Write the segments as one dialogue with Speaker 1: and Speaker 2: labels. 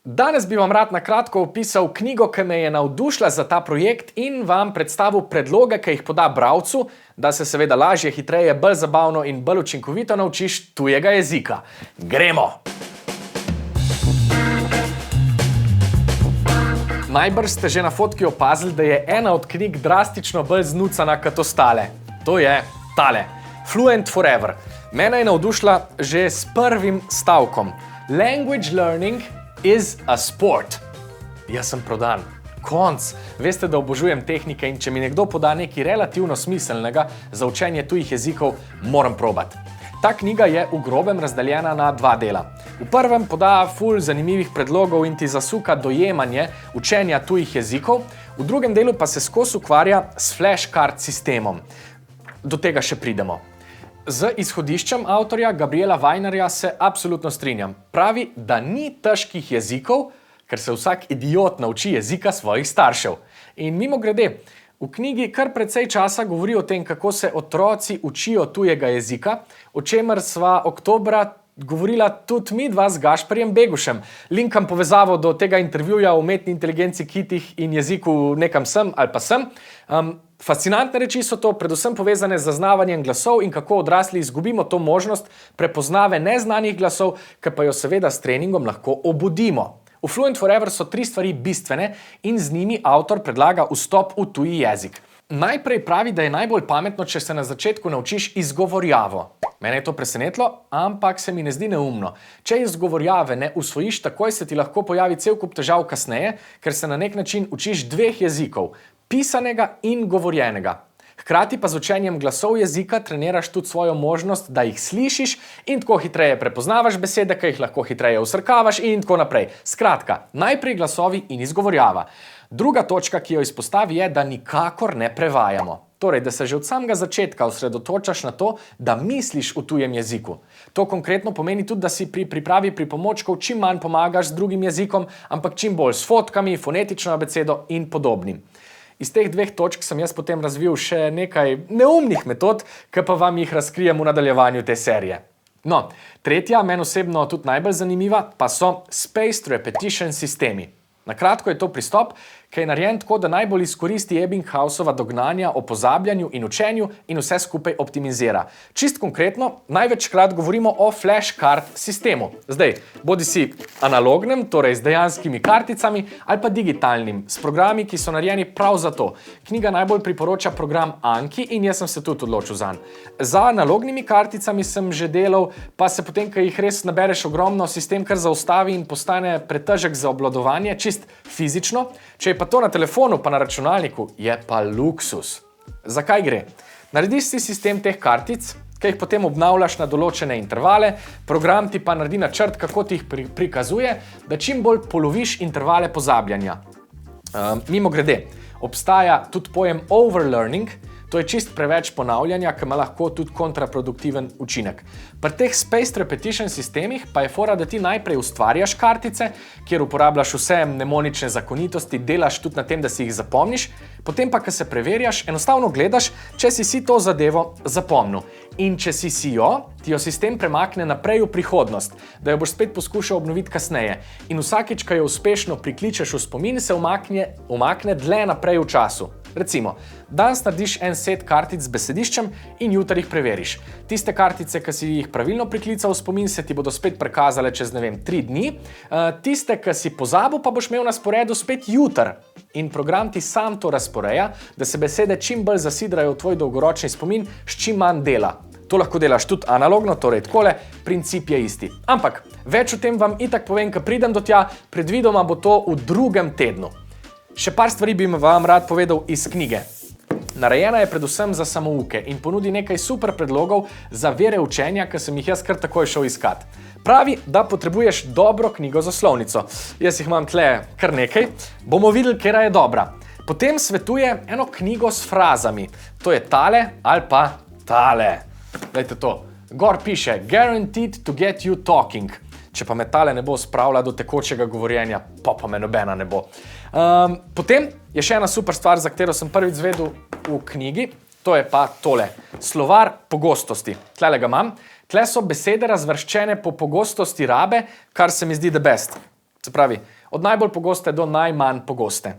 Speaker 1: Danes bi vam rad na kratko opisal knjigo, ki me je navdušila za ta projekt in vam predstavil predloge, ki jih poda bralcu, da se seveda lažje, hitreje, bolj zabavno in bolj učinkovito naučiš tujega jezika. Gremo! Najbrž ste že na fotki opazili, da je ena od knjig drastično bolj znucana kot ostale. To je tale. Fluent Forever. Mene je navdušila že s prvim stavkom. Language learning is a sport. Jaz sem prodan. Konc. Veste, da obožujem tehnike in če mi nekdo poda nekaj relativno smiselnega za učenje tujih jezikov, moram probati. Ta knjiga je v grobem razdeljena na dva dela. V prvem poda ful zanimivih predlogov in ti zasuka dojemanje učenja tujih jezikov, v drugem delu pa se skozi ukvarja s flashcard sistemom. Do tega še pridemo. Z izhodiščem avtorja Gabriela Vajnarja se absolutno strinjam. Pravi, da ni težkih jezikov, ker se vsak idiot nauči jezika svojih staršev. In mimogrede, v knjigi kar precej časa govori o tem, kako se otroci učijo tujega jezika, o čemer sva oktobra govorila tudi mi dva z Gašperjem Begušem. Linkam povezavo do tega intervjuja o umetni inteligenci, kitih in jeziku nekam sem ali pa sem. Fascinantne reči so to, predvsem povezane z zaznavanjem glasov in kako odrasli izgubimo to možnost prepoznave neznanih glasov, ki pa jo seveda s treningom lahko obudimo. V Fluent Forever so 3 stvari bistvene in z njimi avtor predlaga vstop v tuji jezik. Najprej pravi, da je najbolj pametno, če se na začetku naučiš izgovorjavo. Mene je to presenetilo, ampak se mi ne zdi neumno. Če izgovorjave ne usvojiš, takoj se ti lahko pojavi cel kup težav kasneje, ker se na nek način učiš 2 jezikov, pisanega in govorjenega. Hkrati pa z učenjem glasov jezika treniraš tudi svojo možnost, da jih slišiš in tako hitreje prepoznavaš besede, ki jih lahko hitreje vsrkavaš in tako naprej. Skratka, najprej glasovi in izgovorjava. Druga točka, ki jo izpostavi, je, da nikakor ne prevajamo. Torej, da se že od samega začetka osredotočaš na to, da misliš v tujem jeziku. To konkretno pomeni tudi, da si pri pripravi pripomočkov čim manj pomagaš z drugim jezikom, ampak čim bolj s fotkami, fonetično abecedo in podobnim. Iz teh 2 točk sem jaz potem razvil še nekaj neumnih metod, ki pa vam jih razkrijem v nadaljevanju te serije. No, tretja, meni osebno tudi najbolj zanimiva, pa so spaced repetition sistemi. Na kratko je to pristop, ki je narejen tako, da najbolj izkoristi Ebbinghausova dognanja o pozabljanju in učenju in vse skupaj optimizira. Čist konkretno, največkrat govorimo o flashcard sistemu. Zdaj, bodi si analognem, torej z dejanskimi karticami, ali pa digitalnim, s programi, ki so narejeni prav za to. Knjiga najbolj priporoča program Anki in jaz sem se tudi odločil zanj. Za analognimi karticami sem že delal, pa se potem, ko jih res nabereš ogromno, sistem kar zaustavi in postane pretežek za obvladovanje, čist fizično. Če je pa to na telefonu pa na računalniku, je pa luksus. Zakaj gre? Narediš si sistem teh kartic, ki jih potem obnavljaš na določene intervale, program ti pa naredi načrt, kako ti jih prikazuje, da čim bolj poloviš intervale pozabljanja. Mimogrede, obstaja tudi pojem overlearning, to je čist preveč ponavljanja, ki ima lahko tudi kontraproduktiven učinek. Pri teh spaced repetition sistemih pa je fora, da ti najprej ustvarjaš kartice, kjer uporabljaš vse mnemonične zakonitosti, delaš tudi na tem, da si jih zapomniš, potem pa, ko se preverjaš, enostavno gledaš, če si to zadevo zapomnil. In če si jo, ti jo sistem premakne naprej v prihodnost, da jo boš spet poskušal obnoviti kasneje. In vsakič, ko jo uspešno prikličeš v spomin, se umakne dlje naprej v času. Recimo, danes narediš en set kartic z besediščem in jutri jih preveriš. Tiste kartice, ki si jih pravilno priklical v spomin, se ti bodo spet prikazale čez, 3 dni. Tiste, ki si pozabil, pa boš imel na sporedu spet jutri. In program ti sam to razporeja, da se besede čim bolj zasidrajo v tvoj dolgoročni spomin s čim manj dela. To lahko delaš tudi analogno, torej takole, princip je isti. Ampak, več o tem vam itak povem, ko pridem do tja, predvidoma bo to v 2. tednu. Še par stvari bi vam rad povedal iz knjige. Narejena je predvsem za samouke in ponudi nekaj super predlogov za vire učenja, ki sem jih jaz kar takoj šel iskat. Pravi, da potrebuješ dobro knjigo za slovnico. Jaz jih imam tle kar nekaj, bomo videli, katera je dobra. Potem svetuje eno knjigo s frazami. To je tale ali pa tale. Dajte to. Gor piše, guaranteed to get you talking. Če pa me tale ne bo spravila do tekočega govorjenja, pa me nobena ne bo. Potem je še ena super stvar, za katero sem prvič zvedel v knjigi, to je pa tole. Slovar pogostosti. Tlele ga imam. Tle so besede razvrščene po pogostosti rabe, kar se mi zdi the best. Se pravi, od najbolj pogoste do najmanj pogoste.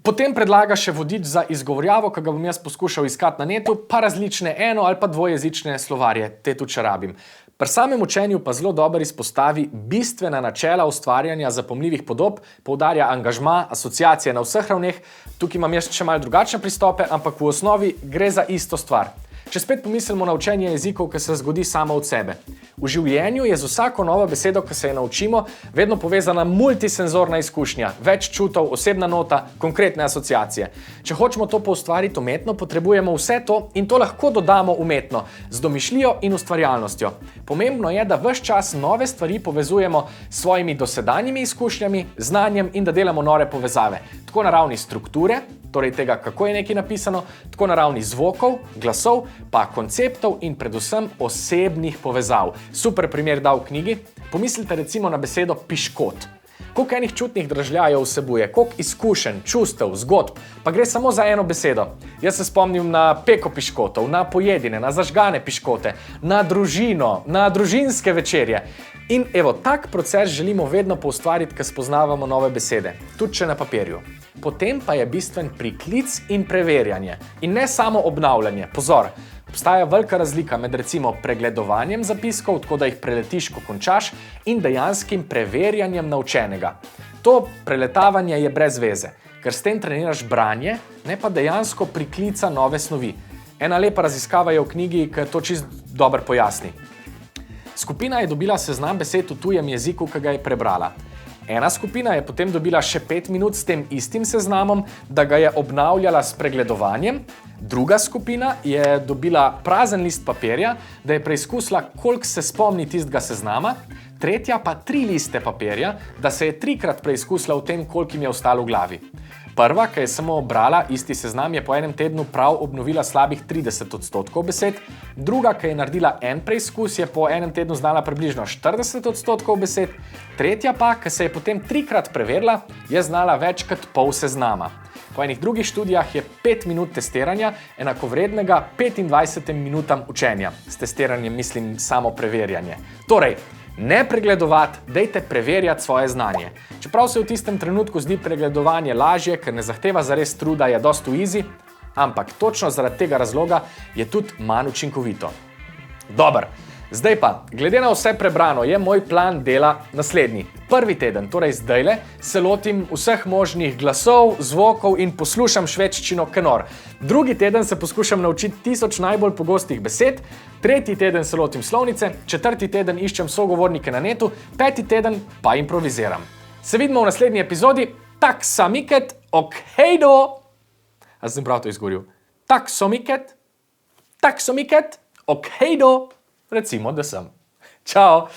Speaker 1: Potem predlaga še vodič za izgovorjavo, ki ga bom jaz poskušal iskati na netu, pa različne eno- ali pa dvojezične slovarje, te tudi še rabim. Pri samem učenju pa zelo dobro izpostavi bistvena načela ustvarjanja zapomljivih podob, poudarja angažma, asociacije na vseh ravneh. Tukaj imam jaz še malo drugačne pristope, ampak v osnovi gre za isto stvar. Če spet pomislimo na učenje jezikov, ki se zgodi samo od sebe. V življenju je z vsako novo besedo, ki se je naučimo, vedno povezana multisenzorna izkušnja, več čutov, osebna nota, konkretne asociacije. Če hočemo to poustvariti umetno, potrebujemo vse to in to lahko dodamo umetno, z domišljijo in ustvarjalnostjo. Pomembno je, da ves čas nove stvari povezujemo s svojimi dosedanjimi izkušnjami, znanjem in da delamo nore povezave. Tako na ravni strukture, torej tega, kako je nekaj napisano, tako na ravni zvokov, glasov, pa konceptov in predvsem osebnih povezav. Super primer da v knjigi. Pomislite recimo na besedo piškot. Koliko enih čutnih dražljajev vsebuje, koliko izkušenj, čustev, zgodb, pa gre samo za eno besedo. Jaz se spomnim na peko piškotov, na pojedine, na zažgane piškote, na družino, na družinske večerje. In evo, tak proces želimo vedno poustvariti, ko spoznavamo nove besede, tudi če na papirju. Potem pa je bistven priklic in preverjanje. In ne samo obnavljanje. Pozor, obstaja velika razlika med recimo pregledovanjem zapiskov, tako da jih preletiš, ko končaš, in dejanskim preverjanjem naučenega. To preletavanje je brez veze, ker s tem treniraš branje, ne pa dejansko priklica nove snovi. Ena lepa raziskava je v knjigi, ki to čisto dobro pojasni. Skupina je dobila seznam besed v tujem jeziku, ki ga je prebrala. Ena skupina je potem dobila še 5 minut s tem istim seznamom, da ga je obnavljala s pregledovanjem. Druga skupina je dobila prazen list papirja, da je preizkusila, koliko se spomni tistega seznama. Tretja pa 3 liste papirja, da se je 3-krat preizkusila v tem, koliko jim je ostalo v glavi. Prva, ki je samo brala isti seznam, je po enem tednu prav obnovila slabih 30% besed. Druga, ki je naredila en preizkus, je po enem tednu znala približno 40% besed. Tretja pa, ki se je potem 3-krat preverila, je znala več kot pol seznama. Po enih drugih študijah je 5 minut testiranja enakovrednega 25 minutam učenja. S testiranjem mislim samo preverjanje. Torej, ne pregledovati, dajte preverjati svoje znanje. Čeprav se v tistem trenutku zdi pregledovanje lažje, ker ne zahteva zares truda, je dosti easy, ampak točno zaradi tega razloga je tudi manj učinkovito. Dober, zdaj pa, glede na vse prebrano, je moj plan dela naslednji. Prvi teden, torej zdajle, se lotim vseh možnih glasov, zvokov in poslušam švedščino kenor. Drugi teden se poskušam naučiti 1000 najbolj pogostih besed, tretji teden se lotim slovnice, četrti teden iščem sogovornike na netu, peti teden pa improviziram. Se vidimo v naslednji epizodi. Tak samiket, okhejdo! A sem prav to izgovoril. Tak somiket, okhejdo! Recimo, da sem. Čau!